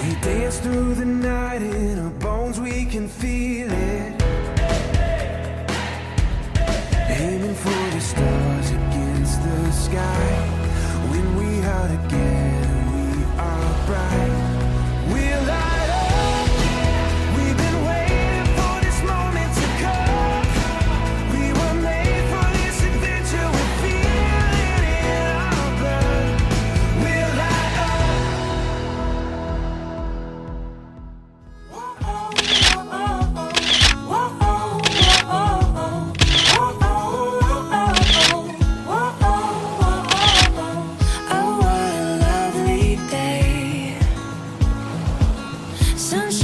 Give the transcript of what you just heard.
We dance through the night, in our bones we can feel it. Aiming for the stars against the sky. When we are together, we are bright. We'll light up. We've been waiting for this moment to come. We were made for this adventure. We feel it in our blood. We'll light Sunshine